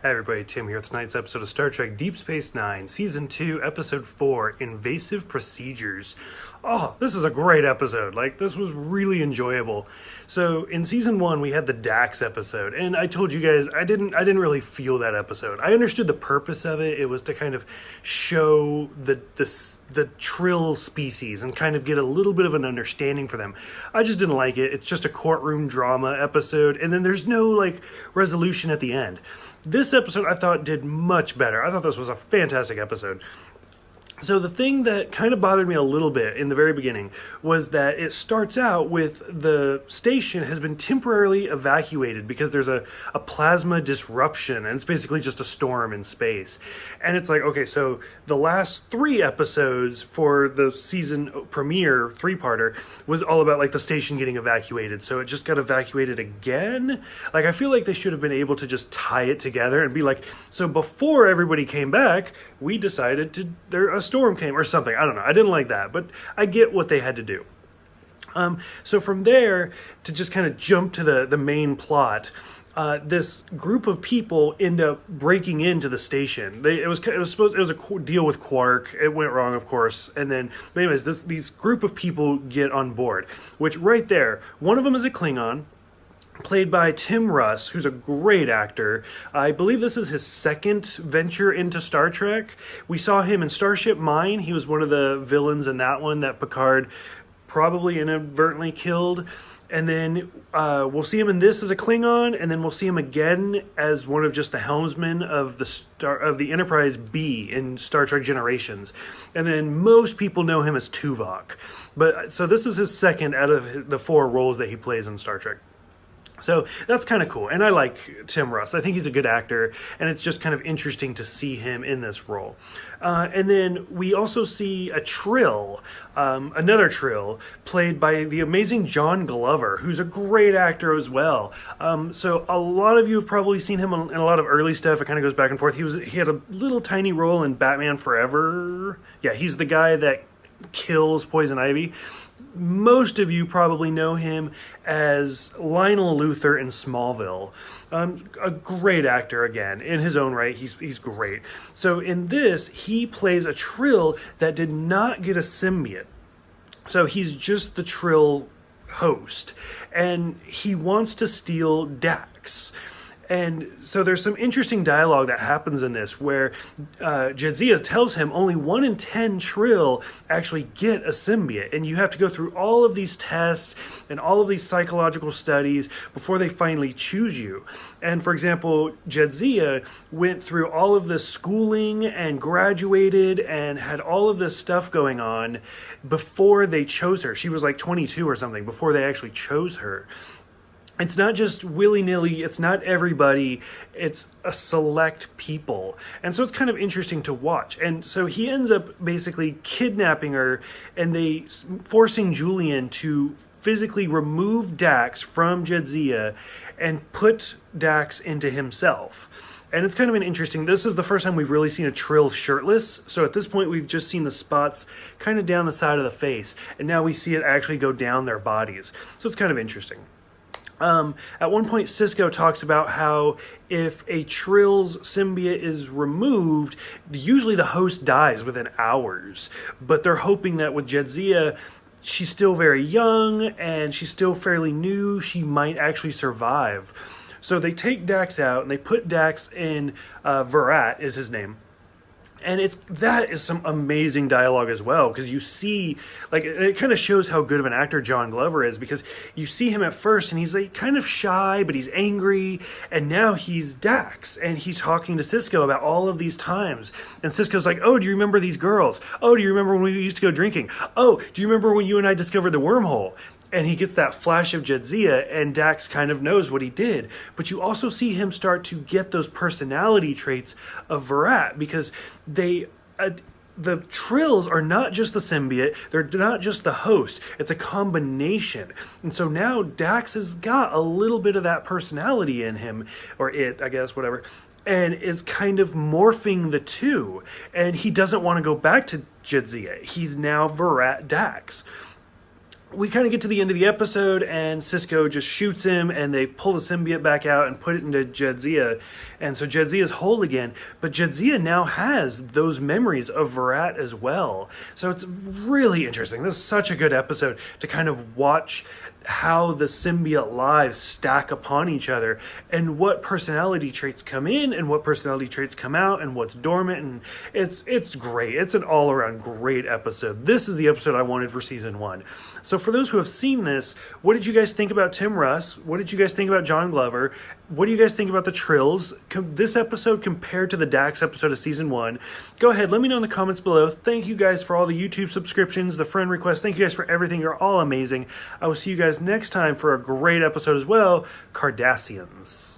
Hi everybody, Tim here with tonight's episode of Star Trek Deep Space Nine, Season 2, Episode 4, Invasive Procedures. Oh, this is a great episode. This was really enjoyable. So, in Season 1, we had the Dax episode, and I told you guys, I didn't really feel that episode. I understood the purpose of it. It was to kind of show the Trill species and kind of get a little bit of an understanding for them. I just didn't like it. It's just a courtroom drama episode, and then there's no, resolution at the end. This episode, I thought, did much better. I thought this was a fantastic episode. So the thing that kind of bothered me a little bit in the very beginning was that it starts out with the station has been temporarily evacuated because there's a plasma disruption, and it's basically just a storm in space. And it's like, okay, so the last 3 episodes for the season premiere 3-parter was all about the station getting evacuated. So it just got evacuated again. I feel like they should have been able to just tie it together and be like, so before everybody came back, we decided a storm came or something. I don't know. I didn't like that, but I get what they had to do. So from there, to just kind of jump to the main plot, this group of people end up breaking into the station. It was a deal with Quark. It went wrong, of course. And then, but anyways, these group of people get on board. Which right there, one of them is a Klingon, played by Tim Russ, who's a great actor. I believe this is his second venture into Star Trek. We saw him in Starship Mine. He was one of the villains in that one that Picard probably inadvertently killed. And then we'll see him in this as a Klingon, and then we'll see him again as one of just the helmsmen of the Enterprise B in Star Trek Generations. And then most people know him as Tuvok. But so this is his second out of the 4 roles that he plays in Star Trek. So that's kind of cool, and I like Tim Russ. I think he's a good actor, and it's just kind of interesting to see him in this role. And then we also see a Trill, another Trill, played by the amazing John Glover, who's a great actor as well. So a lot of you have probably seen him in a lot of early stuff. It kind of goes back and forth. He had a little tiny role in Batman Forever. Yeah, he's the guy that kills Poison Ivy. Most of you probably know him as Lionel Luthor in Smallville. A great actor, again, in his own right. He's great. So in this, he plays a Trill that did not get a symbiote. So he's just the Trill host, and he wants to steal Dax. And so there's some interesting dialogue that happens in this where Jadzia tells him only 1 in 10 Trill actually get a symbiote. And you have to go through all of these tests and all of these psychological studies before they finally choose you. And for example, Jadzia went through all of this schooling and graduated and had all of this stuff going on before they chose her. She was 22 or something before they actually chose her. It's not just willy-nilly, it's not everybody, it's a select people. And so it's kind of interesting to watch. And so he ends up basically kidnapping her, and forcing Julian to physically remove Dax from Jadzia and put Dax into himself. And it's kind of this is the first time we've really seen a Trill shirtless. So at this point, we've just seen the spots kind of down the side of the face. And now we see it actually go down their bodies. So it's kind of interesting. At one point, Sisko talks about how if a Trill's symbiote is removed, usually the host dies within hours. But they're hoping that with Jadzia, she's still very young and she's still fairly new. She might actually survive. So they take Dax out and they put Dax in, Virat is his name. And that is some amazing dialogue as well, because you see, it kind of shows how good of an actor John Glover is, because you see him at first and he's kind of shy, but he's angry, and now he's Dax, and he's talking to Sisko about all of these times, and Sisko's like, oh, do you remember these girls? Oh, do you remember when we used to go drinking? Oh, do you remember when you and I discovered the wormhole? And he gets that flash of Jadzia, and Dax kind of knows what he did. But you also see him start to get those personality traits of Virat, because the Trills are not just the symbiote, they're not just the host, it's a combination. And so now Dax has got a little bit of that personality in him, or it, I guess, whatever, and is kind of morphing the two. And he doesn't want to go back to Jadzia. He's now Virat Dax. we kind of get to the end of the episode, and Cisco just shoots him, and they pull the symbiote back out and put it into Jadzia. And so Jadzia's whole again, but Jadzia now has those memories of Virat as well. So it's really interesting. This is such a good episode to kind of watch how the symbiote lives stack upon each other, and what personality traits come in and what personality traits come out, and what's dormant. And it's great. It's an all-around great episode. This is the episode I wanted for season 1. So for those who have seen this, what did you guys think about Tim Russ? What did you guys think about John Glover? What do you guys think about the Trills? This episode compared to the Dax episode of season 1? Go ahead, let me know in the comments below. Thank you guys for all the YouTube subscriptions, the friend requests. Thank you guys for everything. You're all amazing. I will see you guys next time for a great episode as well, Cardassians.